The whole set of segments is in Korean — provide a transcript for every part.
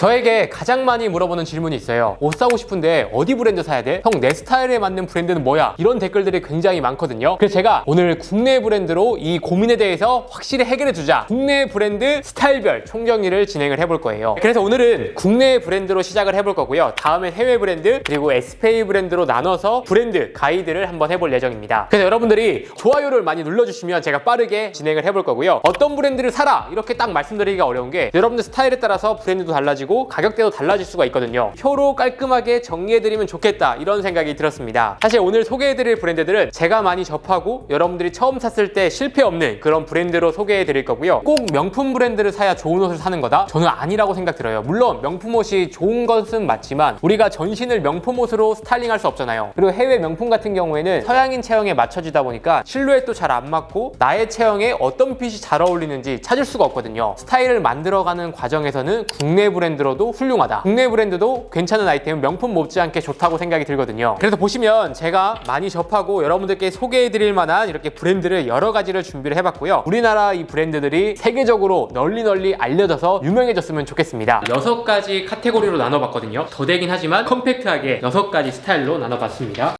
저에게 가장 많이 물어보는 질문이 있어요. 옷 사고 싶은데 어디 브랜드 사야 돼? 형, 내 스타일에 맞는 브랜드는 뭐야? 이런 댓글들이 굉장히 많거든요. 그래서 제가 오늘 국내 브랜드로 이 고민에 대해서 확실히 해결해 주자, 국내 브랜드 스타일별 총정리를 진행을 해볼 거예요. 그래서 오늘은 국내 브랜드로 시작을 해볼 거고요. 다음에 해외 브랜드 그리고 SPA 브랜드로 나눠서 브랜드 가이드를 한번 해볼 예정입니다. 그래서 여러분들이 좋아요를 많이 눌러주시면 제가 빠르게 진행을 해볼 거고요. 어떤 브랜드를 사라 이렇게 딱 말씀드리기가 어려운 게 여러분들 스타일에 따라서 브랜드도 달라지고 가격대도 달라질 수가 있거든요. 표로 깔끔하게 정리해드리면 좋겠다 이런 생각이 들었습니다. 사실 오늘 소개해드릴 브랜드들은 제가 많이 접하고 여러분들이 처음 샀을 때 실패 없는 그런 브랜드로 소개해드릴 거고요. 꼭 명품 브랜드를 사야 좋은 옷을 사는 거다? 저는 아니라고 생각 들어요. 물론 명품 옷이 좋은 것은 맞지만 우리가 전신을 명품 옷으로 스타일링할 수 없잖아요. 그리고 해외 명품 같은 경우에는 서양인 체형에 맞춰지다 보니까 실루엣도 잘 안 맞고 나의 체형에 어떤 핏이 잘 어울리는지 찾을 수가 없거든요. 스타일을 만들어가는 과정에서는 국내 브랜드로도 훌륭하다, 국내 브랜드도 괜찮은 아이템은 명품 못지않게 좋다고 생각이 들거든요. 그래서 보시면 제가 많이 접하고 여러분들께 소개해드릴 만한 이렇게 브랜드를 여러 가지를 준비를 해봤고요. 우리나라 이 브랜드들이 세계적으로 널리 알려져서 유명해졌으면 좋겠습니다. 6가지 카테고리로 나눠봤거든요. 더 되긴 하지만 컴팩트하게 6가지 스타일로 나눠봤습니다.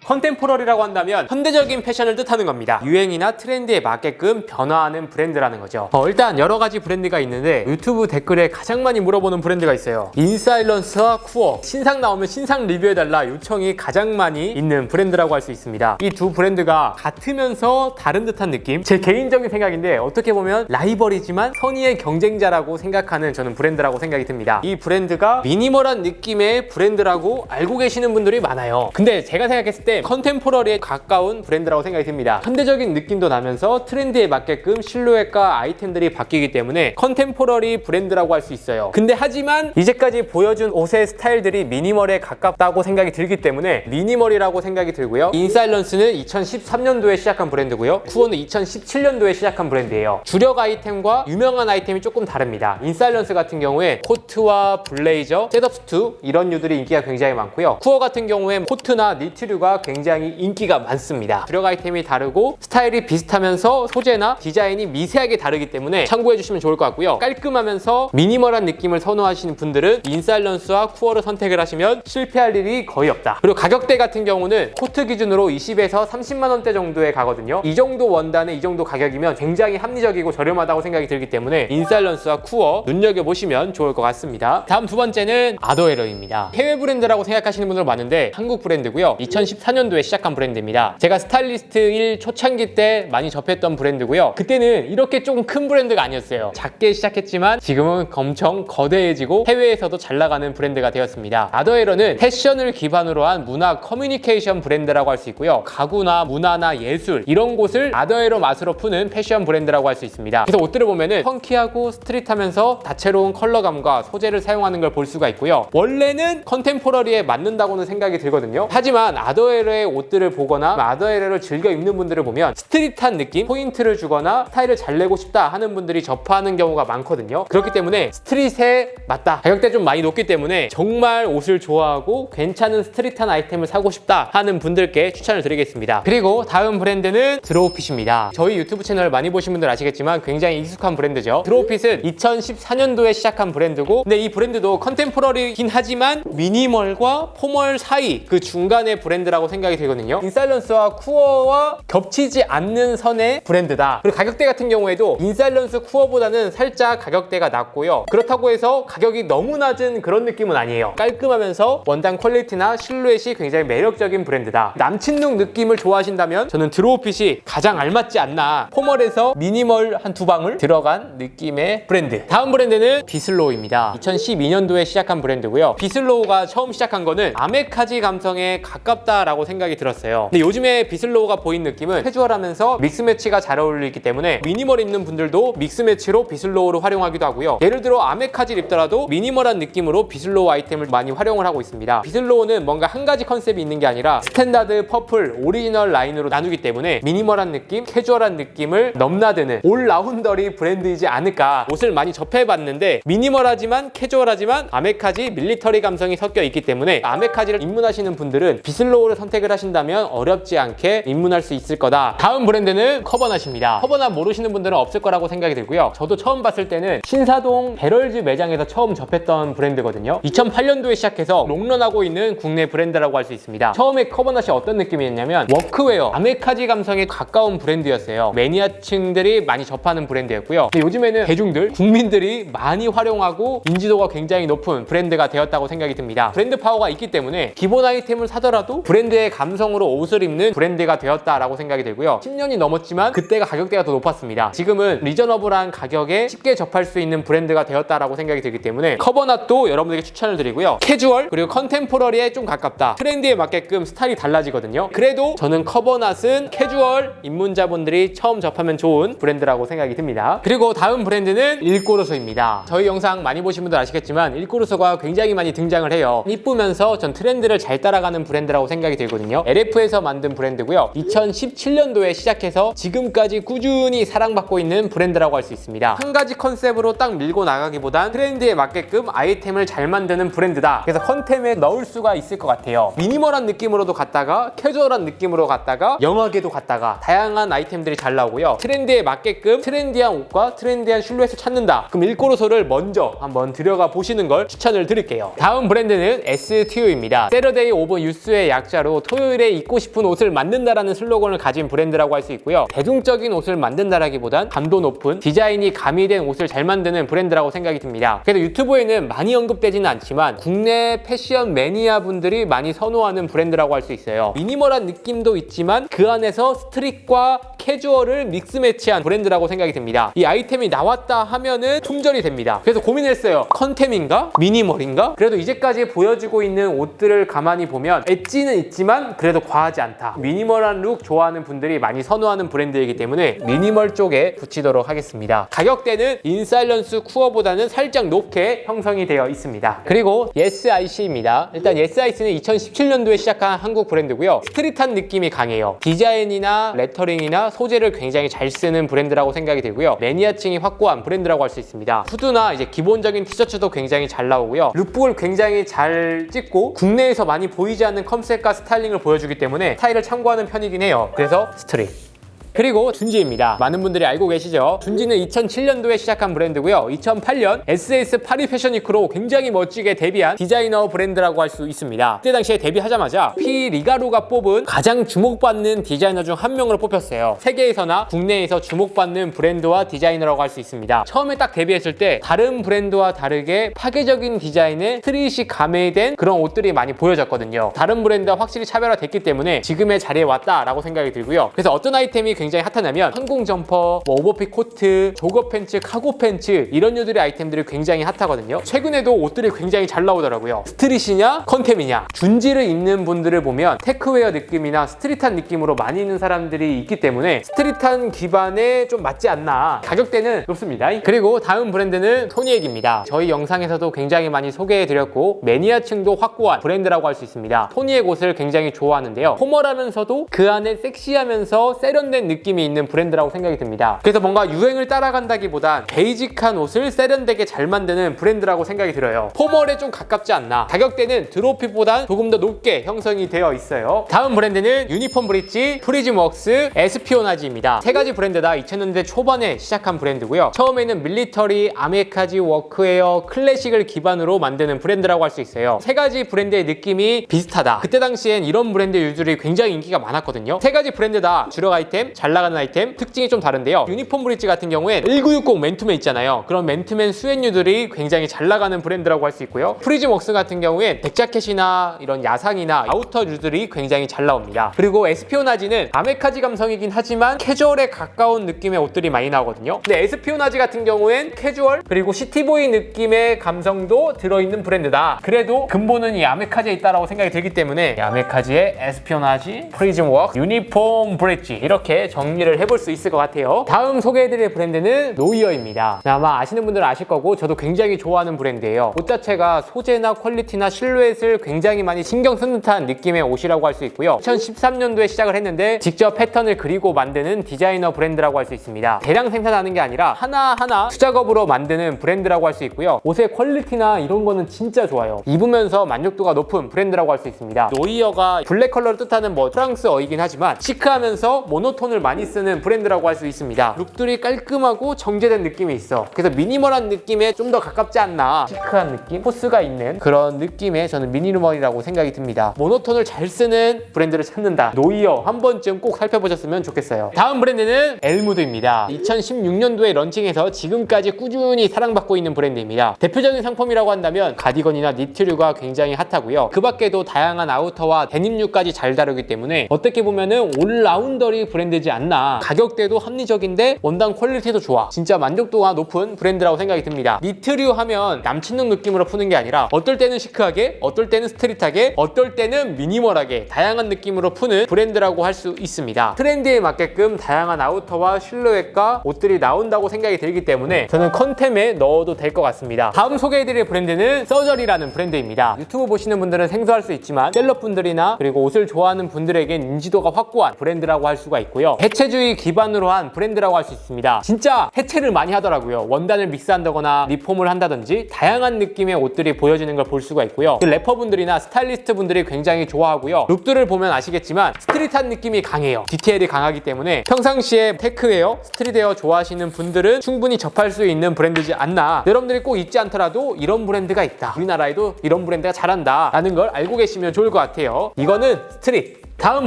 컨템포러리라고 한다면 현대적인 패션을 뜻하는 겁니다. 유행이나 트렌드에 맞게끔 변화하는 브랜드라는 거죠. 일단 여러 가지 브랜드가 있는데 유튜브 댓글에 가장 많이 물어보는 브랜드가 있어요. 인사일런스와 쿠어, 신상 나오면 신상 리뷰해달라 요청이 가장 많이 있는 브랜드라고 할 수 있습니다. 이 두 브랜드가 같으면서 다른 듯한 느낌? 제 개인적인 생각인데 어떻게 보면 라이벌이지만 선의의 경쟁자라고 생각하는 저는 브랜드라고 생각이 듭니다. 이 브랜드가 미니멀한 느낌의 브랜드라고 알고 계시는 분들이 많아요. 근데 제가 생각했을 때 컨템포러리에 가까운 브랜드라고 생각이 듭니다. 현대적인 느낌도 나면서 트렌드에 맞게끔 실루엣과 아이템들이 바뀌기 때문에 컨템포러리 브랜드라고 할 수 있어요. 근데 하지만 이제까지 보여준 옷의 스타일들이 미니멀에 가깝다고 생각이 들기 때문에 미니멀이라고 생각이 들고요. 인사일런스는 2013년도에 시작한 브랜드고요. 쿠어는 2017년도에 시작한 브랜드예요. 주력 아이템과 유명한 아이템이 조금 다릅니다. 인사일런스 같은 경우에 코트와 블레이저, 셋업 수트 이런 류들이 인기가 굉장히 많고요. 쿠어 같은 경우에 코트나 니트류가 굉장히 인기가 많습니다. 주력 아이템이 다르고 스타일이 비슷하면서 소재나 디자인이 미세하게 다르기 때문에 참고해 주시면 좋을 것 같고요. 깔끔하면서 미니멀한 느낌을 선호하시는 분들은 인사일런스와 쿠어를 선택을 하시면 실패할 일이 거의 없다. 그리고 가격대 같은 경우는 코트 기준으로 20에서 30만 원대 정도에 가거든요. 이 정도 원단에 이 정도 가격이면 굉장히 합리적이고 저렴하다고 생각이 들기 때문에 인사일런스와 쿠어 눈여겨보시면 좋을 것 같습니다. 다음 두 번째는 아더에러입니다. 해외 브랜드라고 생각하시는 분들 많은데 한국 브랜드고요. 2014년도에 시작한 브랜드입니다. 제가 스타일리스트 1 초창기 때 많이 접했던 브랜드고요. 그때는 이렇게 조금 큰 브랜드가 아니었어요. 작게 시작했지만 지금은 엄청 거대해지고 해외에서도 잘 나가는 브랜드가 되었습니다. 아더에러는 패션을 기반으로 한 문화 커뮤니케이션 브랜드라고 할 수 있고요. 가구나 문화나 예술 이런 곳을 아더에러 맛으로 푸는 패션 브랜드라고 할 수 있습니다. 그래서 옷들을 보면은 펑키하고 스트릿하면서 다채로운 컬러감과 소재를 사용하는 걸 볼 수가 있고요. 원래는 컨템포러리에 맞는다고는 생각이 들거든요. 하지만 아더에러의 옷들을 보거나 아더에러를 즐겨 입는 분들을 보면 스트릿한 느낌, 포인트를 주거나 스타일을 잘 내고 싶다 하는 분들이 접하는 경우가 많거든요. 그렇기 때문에 스트릿에 맞다, 가격대 좀 많이 높기 때문에 정말 옷을 좋아하고 괜찮은 스트릿한 아이템을 사고 싶다 하는 분들께 추천을 드리겠습니다. 그리고 다음 브랜드는 드로우핏입니다. 저희 유튜브 채널 많이 보신 분들 아시겠지만 굉장히 익숙한 브랜드죠. 드로우핏은 2014년도에 시작한 브랜드고, 근데 이 브랜드도 컨템포러리긴 하지만 미니멀과 포멀 사이 그 중간의 브랜드라고 생각이 되거든요. 인사일런스와 쿠어와 겹치지 않는 선의 브랜드다. 그리고 가격대 같은 경우에도 인사일런스 쿠어보다는 살짝 가격대가 낮고요. 그렇다고 해서 가격이 너무 낮은 그런 느낌은 아니에요. 깔끔하면서 원단 퀄리티나 실루엣이 굉장히 매력적인 브랜드다. 남친룩 느낌을 좋아하신다면 저는 드로우핏이 가장 알맞지 않나. 포멀에서 미니멀 한 두 방울 들어간 느낌의 브랜드. 다음 브랜드는 비슬로우입니다. 2012년도에 시작한 브랜드고요. 비슬로우가 처음 시작한 거는 아메카지 감성에 가깝다라고 생각이 들었어요. 근데 요즘에 비슬로우가 보인 느낌은 캐주얼하면서 믹스매치가 잘 어울리기 때문에 미니멀 입는 분들도 믹스매치로 비슬로우를 활용하기도 하고요. 예를 들어 아메카지를 입더라도 미니멀한 느낌으로 비슬로우 아이템을 많이 활용을 하고 있습니다. 비슬로우는 뭔가 한 가지 컨셉이 있는 게 아니라 스탠다드, 퍼플, 오리지널 라인으로 나누기 때문에 미니멀한 느낌, 캐주얼한 느낌을 넘나드는 올라운더리 브랜드이지 않을까. 옷을 많이 접해봤는데 미니멀하지만 캐주얼하지만 아메카지, 밀리터리 감성이 섞여 있기 때문에 아메카지를 입문하시는 분들은 비슬로우를 선택 선택을 하신다면 어렵지 않게 입문할 수 있을 거다. 다음 브랜드는 커버낫입니다. 커버낫 모르시는 분들은 없을 거라고 생각이 들고요. 저도 처음 봤을 때는 신사동 베럴즈 매장에서 처음 접했던 브랜드거든요. 2008년도에 시작해서 롱런하고 있는 국내 브랜드라고 할 수 있습니다. 처음에 커버낫이 어떤 느낌이었냐면 워크웨어, 아메카지 감성에 가까운 브랜드였어요. 매니아층들이 많이 접하는 브랜드였고요. 근데 요즘에는 대중들, 국민들이 많이 활용하고 인지도가 굉장히 높은 브랜드가 되었다고 생각이 듭니다. 브랜드 파워가 있기 때문에 기본 아이템을 사더라도 브랜드의 감성으로 옷을 입는 브랜드가 되었다라고 생각이 들고요. 10년이 넘었지만 그때가 가격대가 더 높았습니다. 지금은 리저너블한 가격에 쉽게 접할 수 있는 브랜드가 되었다라고 생각이 들기 때문에 커버낫도 여러분에게 추천을 드리고요. 캐주얼 그리고 컨템포러리에 좀 가깝다. 트렌드에 맞게끔 스타일이 달라지거든요. 그래도 저는 커버낫은 캐주얼 입문자분들이 처음 접하면 좋은 브랜드라고 생각이 듭니다. 그리고 다음 브랜드는 일꼬르소입니다. 저희 영상 많이 보신 분들 아시겠지만 일꼬르소가 굉장히 많이 등장을 해요. 이쁘면서 전 트렌드를 잘 따라가는 브랜드라고 생각이 들거든요. LF에서 만든 브랜드고요. 2017년도에 시작해서 지금까지 꾸준히 사랑받고 있는 브랜드라고 할 수 있습니다. 한 가지 컨셉으로 딱 밀고 나가기보단 트렌드에 맞게끔 아이템을 잘 만드는 브랜드다. 그래서 컨템에 넣을 수가 있을 것 같아요. 미니멀한 느낌으로도 갔다가 캐주얼한 느낌으로 갔다가 영하게도 갔다가 다양한 아이템들이 잘 나오고요. 트렌드에 맞게끔 트렌디한 옷과 트렌디한 실루엣을 찾는다. 그럼 일꼬르소를 먼저 한번 들여가 보시는 걸 추천을 드릴게요. 다음 브랜드는 STU입니다. 세러데이 오브 유스의 약자로 토요일에 입고 싶은 옷을 만든다라는 슬로건을 가진 브랜드라고 할 수 있고요. 대중적인 옷을 만든다라기보단 감도 높은 디자인이 가미된 옷을 잘 만드는 브랜드라고 생각이 듭니다. 그래서 유튜브에는 많이 언급되지는 않지만 국내 패션 매니아 분들이 많이 선호하는 브랜드라고 할 수 있어요. 미니멀한 느낌도 있지만 그 안에서 스트릿과 캐주얼을 믹스 매치한 브랜드라고 생각이 듭니다. 이 아이템이 나왔다 하면은 품절이 됩니다. 그래서 고민했어요. 컨템인가? 미니멀인가? 그래도 이제까지 보여주고 있는 옷들을 가만히 보면 엣지는 있지만 그래도 과하지 않다. 미니멀한 룩 좋아하는 분들이 많이 선호하는 브랜드이기 때문에 미니멀 쪽에 붙이도록 하겠습니다. 가격대는 인사일런스 쿠어보다는 살짝 높게 형성이 되어 있습니다. 그리고 YesIC입니다. 일단 YesIC는 2017년도에 시작한 한국 브랜드고요. 스트릿한 느낌이 강해요. 디자인이나 레터링이나 소재를 굉장히 잘 쓰는 브랜드라고 생각이 들고요. 매니아층이 확고한 브랜드라고 할 수 있습니다. 후드나 이제 기본적인 티셔츠도 굉장히 잘 나오고요. 룩북을 굉장히 잘 찍고 국내에서 많이 보이지 않는 컨셉과 스타일링을 보여주기 때문에 스타일을 참고하는 편이긴 해요. 그래서 스트릿. 그리고 준지입니다. 많은 분들이 알고 계시죠? 준지는 2007년도에 시작한 브랜드고요. 2008년 SS 파리 패션위크로 굉장히 멋지게 데뷔한 디자이너 브랜드라고 할 수 있습니다. 그때 당시에 데뷔하자마자 피 리가루가 뽑은 가장 주목받는 디자이너 중 한 명으로 뽑혔어요. 세계에서나 국내에서 주목받는 브랜드와 디자이너라고 할 수 있습니다. 처음에 딱 데뷔했을 때 다른 브랜드와 다르게 파괴적인 디자인에 스트릿이 가미된 그런 옷들이 많이 보여졌거든요. 다른 브랜드와 확실히 차별화됐기 때문에 지금의 자리에 왔다라고 생각이 들고요. 그래서 어떤 아이템이 굉장히 핫하냐면 항공 점퍼, 오버핏 코트, 조거 팬츠, 카고 팬츠 이런 류들의 아이템들이 굉장히 핫하거든요. 최근에도 옷들이 굉장히 잘 나오더라고요. 스트릿이냐 컨템이냐. 준지를 입는 분들을 보면 테크웨어 느낌이나 스트릿한 느낌으로 많이 입는 사람들이 있기 때문에 스트릿한 기반에 좀 맞지 않나. 가격대는 높습니다. 그리고 다음 브랜드는 토니액입니다. 저희 영상에서도 굉장히 많이 소개해드렸고 매니아층도 확고한 브랜드라고 할 수 있습니다. 토니액 옷을 굉장히 좋아하는데요. 포멀하면서도 그 안에 섹시하면서 세련된 느낌이 있는 브랜드라고 생각이 듭니다. 그래서 뭔가 유행을 따라간다기보단 베이직한 옷을 세련되게 잘 만드는 브랜드라고 생각이 들어요. 포멀에 좀 가깝지 않나. 가격대는 드롭핏보단 조금 더 높게 형성이 되어 있어요. 다음 브랜드는 유니폼 브릿지, 프리즘웍스, 에스피오나지입니다. 세 가지 브랜드 다 2000년대 초반에 시작한 브랜드고요. 처음에는 밀리터리, 아메카지, 워크웨어, 클래식을 기반으로 만드는 브랜드라고 할 수 있어요. 세 가지 브랜드의 느낌이 비슷하다. 그때 당시엔 이런 브랜드 유들이 굉장히 인기가 많았거든요. 세 가지 브랜드 다 주력 아이템, 잘 나가는 아이템, 특징이 좀 다른데요. 유니폼 브릿지 같은 경우엔 1960 맨투맨 있잖아요. 그런 맨투맨 수혜류들이 굉장히 잘 나가는 브랜드라고 할 수 있고요. 프리즘웍스 같은 경우엔 백자켓이나 이런 야상이나 아우터류들이 굉장히 잘 나옵니다. 그리고 에스피오나지는 아메카지 감성이긴 하지만 캐주얼에 가까운 느낌의 옷들이 많이 나오거든요. 근데 에스피오나지 같은 경우엔 캐주얼 그리고 시티보이 느낌의 감성도 들어있는 브랜드다. 그래도 근본은 이 아메카지에 있다라고 생각이 들기 때문에 이 아메카지의 에스피오나지, 프리즘웍스, 유니폼 브릿지 이렇게 정리를 해볼 수 있을 것 같아요. 다음 소개해드릴 브랜드는 노이어입니다. 아마 아시는 분들은 아실 거고 저도 굉장히 좋아하는 브랜드예요. 옷 자체가 소재나 퀄리티나 실루엣을 굉장히 많이 신경 쓴 듯한 느낌의 옷이라고 할 수 있고요. 2013년도에 시작을 했는데 직접 패턴을 그리고 만드는 디자이너 브랜드라고 할 수 있습니다. 대량 생산하는 게 아니라 하나하나 수작업으로 만드는 브랜드라고 할 수 있고요. 옷의 퀄리티나 이런 거는 진짜 좋아요. 입으면서 만족도가 높은 브랜드라고 할 수 있습니다. 노이어가 블랙 컬러를 뜻하는 프랑스어이긴 하지만 시크하면서 모노톤을 많이 쓰는 브랜드라고 할 수 있습니다. 룩들이 깔끔하고 정제된 느낌이 있어. 그래서 미니멀한 느낌에 좀 더 가깝지 않나. 시크한 느낌, 포스가 있는 그런 느낌의 저는 미니멀이라고 생각이 듭니다. 모노톤을 잘 쓰는 브랜드를 찾는다. 노이어 한 번쯤 꼭 살펴보셨으면 좋겠어요. 다음 브랜드는 엘무드입니다. 2016년도에 런칭해서 지금까지 꾸준히 사랑받고 있는 브랜드입니다. 대표적인 상품이라고 한다면 가디건이나 니트류가 굉장히 핫하고요. 그 밖에도 다양한 아우터와 데님류까지 잘 다루기 때문에 어떻게 보면은 올라운더리 브랜드지 않나. 가격대도 합리적인데 원단 퀄리티도 좋아. 진짜 만족도가 높은 브랜드라고 생각이 듭니다. 니트류 하면 남친룩 느낌으로 푸는 게 아니라 어떨 때는 시크하게, 어떨 때는 스트릿하게, 어떨 때는 미니멀하게 다양한 느낌으로 푸는 브랜드라고 할 수 있습니다. 트렌드에 맞게끔 다양한 아우터와 실루엣과 옷들이 나온다고 생각이 들기 때문에 저는 컨템에 넣어도 될 것 같습니다. 다음 소개해드릴 브랜드는 서저리라는 브랜드입니다. 유튜브 보시는 분들은 생소할 수 있지만 셀럽분들이나 그리고 옷을 좋아하는 분들에겐 인지도가 확고한 브랜드라고 할 수가 있고요. 해체주의 기반으로 한 브랜드라고 할 수 있습니다. 진짜 해체를 많이 하더라고요. 원단을 믹스한다거나 리폼을 한다든지 다양한 느낌의 옷들이 보여지는 걸 볼 수가 있고요. 그 래퍼분들이나 스타일리스트 분들이 굉장히 좋아하고요. 룩들을 보면 아시겠지만 스트릿한 느낌이 강해요. 디테일이 강하기 때문에 평상시에 테크웨어, 스트릿웨어 좋아하시는 분들은 충분히 접할 수 있는 브랜드지 않나. 여러분들이 꼭 입지 않더라도 이런 브랜드가 있다. 우리나라에도 이런 브랜드가 잘한다 라는 걸 알고 계시면 좋을 것 같아요. 이거는 스트릿. 다음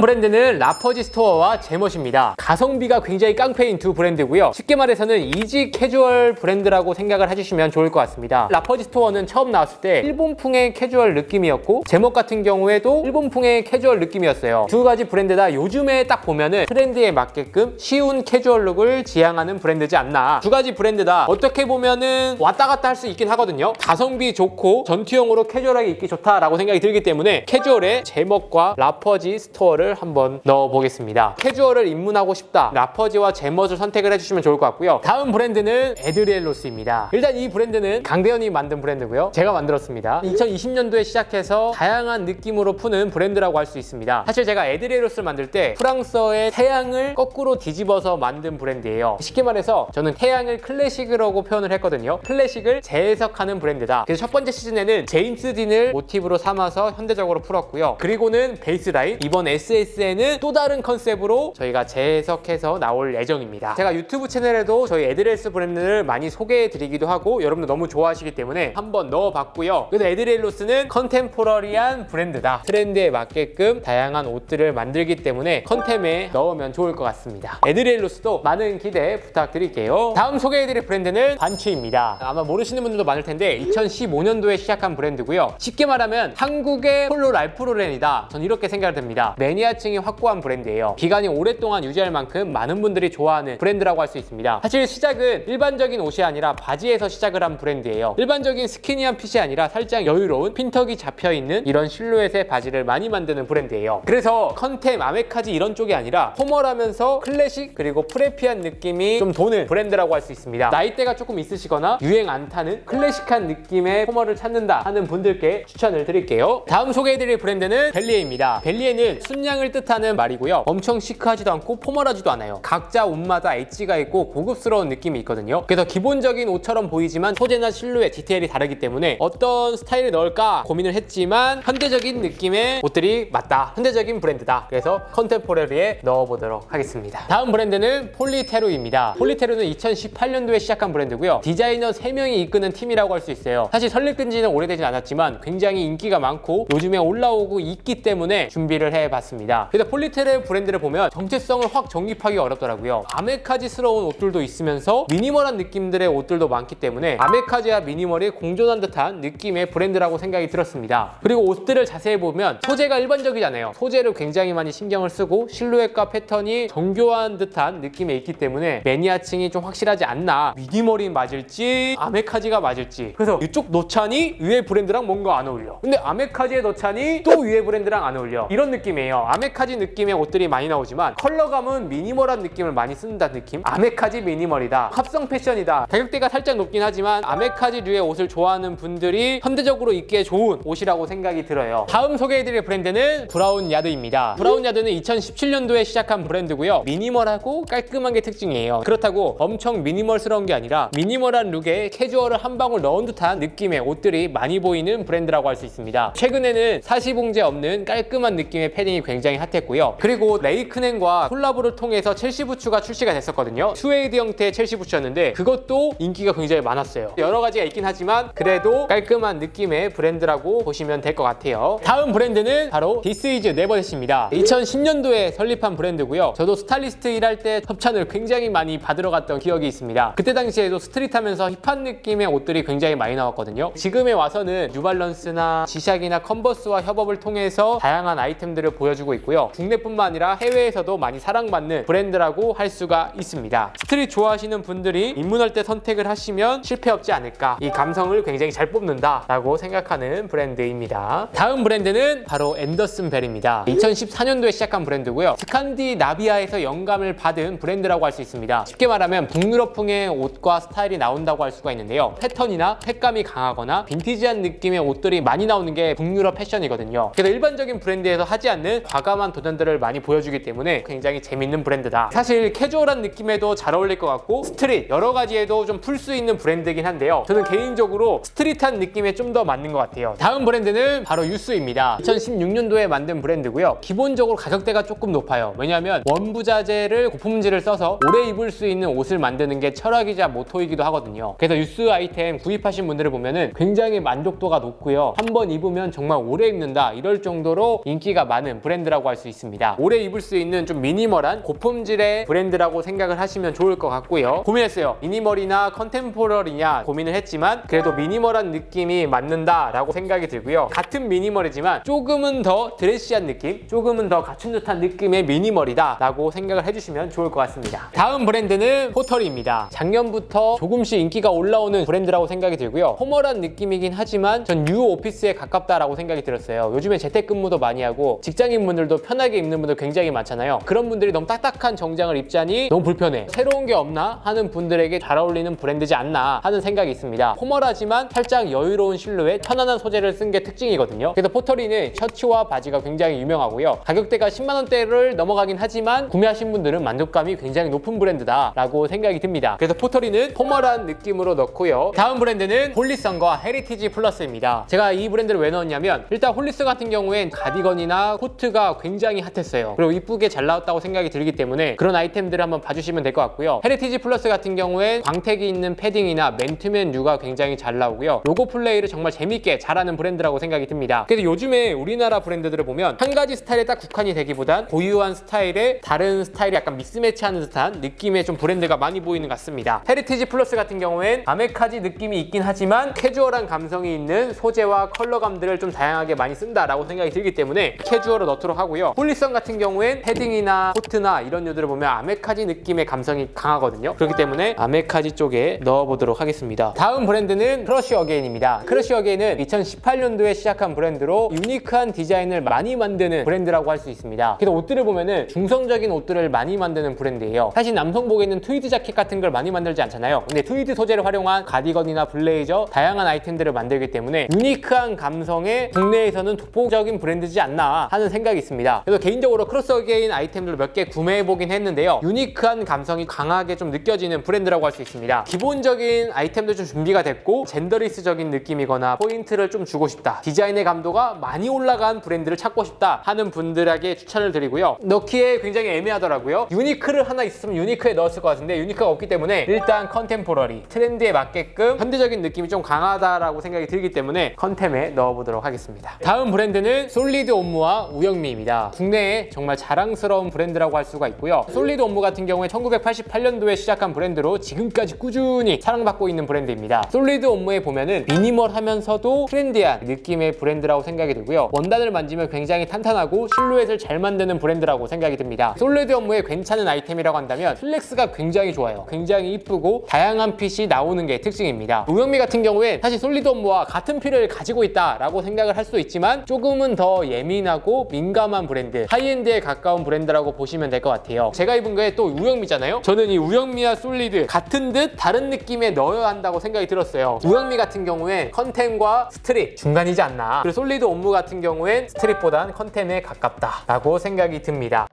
브랜드는 라퍼지 스토어와 제멋입니다. 가성비가 굉장히 깡패인 두 브랜드고요. 쉽게 말해서는 이지 캐주얼 브랜드라고 생각을 해주시면 좋을 것 같습니다. 라퍼지 스토어는 처음 나왔을 때 일본풍의 캐주얼 느낌이었고 제멋 같은 경우에도 일본풍의 캐주얼 느낌이었어요. 두 가지 브랜드 다 요즘에 딱 보면은 트렌드에 맞게끔 쉬운 캐주얼 룩을 지향하는 브랜드지 않나. 두 가지 브랜드 다 어떻게 보면은 왔다 갔다 할 수 있긴 하거든요. 가성비 좋고 전투용으로 캐주얼하게 입기 좋다라고 생각이 들기 때문에 캐주얼의 제멋과 라퍼지 스토어 를 한번 넣어보겠습니다. 캐주얼을 입문하고 싶다. 라퍼지와 제멋을 선택을 해주시면 좋을 것 같고요. 다음 브랜드는 에드리엘로스입니다. 일단 이 브랜드는 강대현이 만든 브랜드고요. 제가 만들었습니다. 2020년도에 시작해서 다양한 느낌으로 푸는 브랜드라고 할 수 있습니다. 사실 제가 에드리엘로스를 만들 때 프랑스어의 태양을 거꾸로 뒤집어서 만든 브랜드예요. 쉽게 말해서 저는 태양을 클래식이라고 표현을 했거든요. 클래식을 재해석하는 브랜드다. 그래서 첫 번째 시즌에는 제임스 딘을 모티브로 삼아서 현대적으로 풀었고요. 그리고는 베이스라인, 이번 SSN은 또 다른 컨셉으로 저희가 재해석해서 나올 예정입니다. 제가 유튜브 채널에도 저희 에드리엘로스 브랜드를 많이 소개해드리기도 하고 여러분들 너무 좋아하시기 때문에 한번 넣어봤고요. 그래서 에드리엘로스는 컨템포러리한 브랜드다. 트렌드에 맞게끔 다양한 옷들을 만들기 때문에 컨템에 넣으면 좋을 것 같습니다. 에드리엘로스도 많은 기대 부탁드릴게요. 다음 소개해드릴 브랜드는 반취입니다. 아마 모르시는 분들도 많을 텐데 2015년도에 시작한 브랜드고요. 쉽게 말하면 한국의 폴로 랄프로렌이다. 전 이렇게 생각을 합니다. 매니아층이 확고한 브랜드예요. 기간이 오랫동안 유지할 만큼 많은 분들이 좋아하는 브랜드라고 할 수 있습니다. 사실 시작은 일반적인 옷이 아니라 바지에서 시작을 한 브랜드예요. 일반적인 스키니한 핏이 아니라 살짝 여유로운 핀턱이 잡혀있는 이런 실루엣의 바지를 많이 만드는 브랜드예요. 그래서 컨템, 아메카지 이런 쪽이 아니라 포멀하면서 클래식 그리고 프레피한 느낌이 좀 도는 브랜드라고 할 수 있습니다. 나이대가 조금 있으시거나 유행 안 타는 클래식한 느낌의 포멀을 찾는다 하는 분들께 추천을 드릴게요. 다음 소개해드릴 브랜드는 벨리에입니다. 벨리에는 순양을 뜻하는 말이고요. 엄청 시크하지도 않고 포멀하지도 않아요. 각자 옷마다 엣지가 있고 고급스러운 느낌이 있거든요. 그래서 기본적인 옷처럼 보이지만 소재나 실루엣, 디테일이 다르기 때문에 어떤 스타일을 넣을까 고민을 했지만 현대적인 느낌의 옷들이 맞다. 현대적인 브랜드다. 그래서 컨템포러리에 넣어보도록 하겠습니다. 다음 브랜드는 폴리테루입니다. 폴리테루는 2018년도에 시작한 브랜드고요. 디자이너 3명이 이끄는 팀이라고 할 수 있어요. 사실 설립된 지는 오래되진 않았지만 굉장히 인기가 많고 요즘에 올라오고 있기 때문에 준비를 해봤습니다. 그래서 폴리테루 브랜드를 보면 정체성을 확 정립하기 어렵더라고요. 아메카지스러운 옷들도 있으면서 미니멀한 느낌들의 옷들도 많기 때문에 아메카지와 미니멀이 공존한 듯한 느낌의 브랜드라고 생각이 들었습니다. 그리고 옷들을 자세히 보면 소재가 일반적이잖아요. 소재를 굉장히 많이 신경을 쓰고 실루엣과 패턴이 정교한 듯한 느낌에 있기 때문에 매니아층이 좀 확실하지 않나. 미니멀이 맞을지 아메카지가 맞을지. 그래서 이쪽 넣자니 위에 브랜드랑 뭔가 안 어울려. 근데 아메카지에 넣자니 또 위에 브랜드랑 안 어울려. 이런 느낌이에요. 느낌이에요. 아메카지 느낌의 옷들이 많이 나오지만 컬러감은 미니멀한 느낌을 많이 쓴다는 느낌? 아메카지 미니멀이다, 합성 패션이다. 가격대가 살짝 높긴 하지만 아메카지류의 옷을 좋아하는 분들이 현대적으로 입기에 좋은 옷이라고 생각이 들어요. 다음 소개해드릴 브랜드는 브라운 야드입니다. 브라운 야드는 2017년도에 시작한 브랜드고요. 미니멀하고 깔끔한 게 특징이에요. 그렇다고 엄청 미니멀스러운 게 아니라 미니멀한 룩에 캐주얼을 한 방울 넣은 듯한 느낌의 옷들이 많이 보이는 브랜드라고 할 수 있습니다. 최근에는 사시봉제 없는 깔끔한 느낌의 패딩이 굉장히 핫했고요. 그리고 레이크넨과 콜라보를 통해서 첼시 부츠가 출시가 됐었거든요. 스웨이드 형태의 첼시 부츠였는데 그것도 인기가 굉장히 많았어요. 여러 가지가 있긴 하지만 그래도 깔끔한 느낌의 브랜드라고 보시면 될 것 같아요. 다음 브랜드는 바로 This is Neverthat입니다. 2010년도에 설립한 브랜드고요. 저도 스타일리스트 일할 때 협찬을 굉장히 많이 받으러 갔던 기억이 있습니다. 그때 당시에도 스트릿하면서 힙한 느낌의 옷들이 굉장히 많이 나왔거든요. 지금에 와서는 뉴발런스나 지샥이나 컨버스와 협업을 통해서 다양한 아이템들을 보여주고 있고요. 국내뿐만 아니라 해외에서도 많이 사랑받는 브랜드라고 할 수가 있습니다. 스트릿 좋아하시는 분들이 입문할 때 선택을 하시면 실패 없지 않을까, 이 감성을 굉장히 잘 뽑는다 라고 생각하는 브랜드입니다. 다음 브랜드는 바로 앤더슨 벨입니다. 2014년도에 시작한 브랜드고요. 스칸디나비아에서 영감을 받은 브랜드라고 할 수 있습니다. 쉽게 말하면 북유럽풍의 옷과 스타일이 나온다고 할 수가 있는데요. 패턴이나 색감이 강하거나 빈티지한 느낌의 옷들이 많이 나오는 게 북유럽 패션이거든요. 그래서 일반적인 브랜드에서 하지 않는 과감한 도전들을 많이 보여주기 때문에 굉장히 재밌는 브랜드다. 사실 캐주얼한 느낌에도 잘 어울릴 것 같고 스트릿 여러 가지에도 좀 풀 수 있는 브랜드이긴 한데요. 저는 개인적으로 스트릿한 느낌에 좀 더 맞는 것 같아요. 다음 브랜드는 바로 유스입니다. 2016년도에 만든 브랜드고요. 기본적으로 가격대가 조금 높아요. 왜냐하면 원부자재를 고품질을 써서 오래 입을 수 있는 옷을 만드는 게 철학이자 모토이기도 하거든요. 그래서 유스 아이템 구입하신 분들을 보면은 굉장히 만족도가 높고요. 한번 입으면 정말 오래 입는다 이럴 정도로 인기가 많은 브랜드라고 할 수 있습니다. 오래 입을 수 있는 좀 미니멀한 고품질의 브랜드라고 생각을 하시면 좋을 것 같고요. 고민했어요. 미니멀이나 컨템포러리냐 고민을 했지만 그래도 미니멀한 느낌이 맞는다 라고 생각이 들고요. 같은 미니멀이지만 조금은 더 드레시한 느낌, 조금은 더 갖춘 듯한 느낌의 미니멀이다 라고 생각을 해주시면 좋을 것 같습니다. 다음 브랜드는 포터리입니다. 작년부터 조금씩 인기가 올라오는 브랜드라고 생각이 들고요. 포멀한 느낌이긴 하지만 전 뉴 오피스에 가깝다라고 생각이 들었어요. 요즘에 재택근무도 많이 하고 직장인분들도 편하게 입는 분들 굉장히 많잖아요. 그런 분들이 너무 딱딱한 정장을 입자니 너무 불편해, 새로운 게 없나 하는 분들에게 잘 어울리는 브랜드지 않나 하는 생각이 있습니다. 포멀하지만 살짝 여유로운 실루엣, 편안한 소재를 쓴 게 특징이거든요. 그래서 포터리는 셔츠와 바지가 굉장히 유명하고요. 가격대가 10만원대를 넘어가긴 하지만 구매하신 분들은 만족감이 굉장히 높은 브랜드다 라고 생각이 듭니다. 그래서 포터리는 포멀한 느낌으로 넣고요. 다음 브랜드는 홀리선과 헤리티지 플러스입니다. 제가 이 브랜드를 왜 넣었냐면 일단 홀리스 같은 경우엔 가디건이나 코트가 굉장히 핫했어요. 그리고 이쁘게 잘 나왔다고 생각이 들기 때문에 그런 아이템들을 한번 봐주시면 될 것 같고요. 헤리티지 플러스 같은 경우엔 광택이 있는 패딩이나 맨투맨 류가 굉장히 잘 나오고요. 로고 플레이를 정말 재밌게 잘하는 브랜드라고 생각이 듭니다. 그래서 요즘에 우리나라 브랜드들을 보면 한 가지 스타일에 딱 국한이 되기보단 고유한 스타일에 다른 스타일이 약간 미스매치하는 듯한 느낌의 좀 브랜드가 많이 보이는 것 같습니다. 헤리티지 플러스 같은 경우엔 아메카지 느낌이 있긴 하지만 캐주얼한 감성이 있는 소재와 컬러감들을 좀 다양하게 많이 쓴다라고 생각이 들기 때문에 캐주얼을 넣도록 하고요. 홀리선 같은 경우엔 패딩이나 코트나 이런 류들을 보면 아메카지 느낌의 감성이 강하거든요. 그렇기 때문에 아메카지 쪽에 넣어보도록 하겠습니다. 다음 브랜드는 크러쉬 어게인입니다. 크러쉬 어게인은 2018년도에 시작한 브랜드로 유니크한 디자인을 많이 만드는 브랜드라고 할 수 있습니다. 그래서 옷들을 보면은 중성적인 옷들을 많이 만드는 브랜드예요. 사실 남성복에는 트위드 자켓 같은 걸 많이 만들지 않잖아요. 근데 트위드 소재를 활용한 가디건이나 블레이저 다양한 아이템들을 만들기 때문에 유니크한 감성의 국내에서는 독보적인 브랜드지 않나 하는 생각이 있습니다. 그래서 개인적으로 크러쉬 어게인 아이템들을 몇 개 구매해보긴 했는데요. 유니크한 감성이 강하게 좀 느껴지는 브랜드라고 할 수 있습니다. 기본적인 아이템도 좀 준비가 됐고 젠더리스적인 느낌이거나 포인트를 좀 주고 싶다, 디자인의 감도가 많이 올라간 브랜드를 찾고 싶다 하는 분들에게 추천을 드리고요. 넣기에 굉장히 애매하더라고요. 유니크를 하나 있으면 유니크에 넣었을 것 같은데 유니크가 없기 때문에 일단 컨템포러리, 트렌드에 맞게끔 현대적인 느낌이 좀 강하다라고 생각이 들기 때문에 컨템에 넣어보도록 하겠습니다. 다음 브랜드는 솔리드 옴무와 우영미입니다. 국내에 정말 자랑스러운 브랜드라고 할 수가 있고요. 솔리드 옴무 같은 경우에 1988년도에 시작한 브랜드로 지금까지 꾸준히 사랑받고 있는 브랜드입니다. 솔리드 옴무에 보면은 미니멀하면서도 트렌디한 느낌의 브랜드라고 생각이 들고요. 원단을 만지면 굉장히 탄탄하고 실루엣을 잘 만드는 브랜드라고 생각이 듭니다. 솔리드 옴무의 괜찮은 아이템이라고 한다면 슬랙스가 굉장히 좋아요. 굉장히 이쁘고 다양한 핏이 나오는 게 특징입니다. 우영미 같은 경우에 사실 솔리드 옴무와 같은 핏을 가지고 있다라고 생각을 할 수도 있지만 조금은 더 예민하고 민감한 브랜드, 하이엔드에 가까운 브랜드라고 보시면 될 것 같아요. 제가 입은 거에 또 우영미잖아요. 저는 이 우영미와 솔리드 같은 듯 다른 느낌에 넣어야 한다고 생각이 들었어요. 우영미 같은 경우엔 컨템과 스트릿 중간이지 않나. 그리고 솔리드 온무 같은 경우엔 스트릿보단 컨템에 가깝다라고 생각이 듭니다.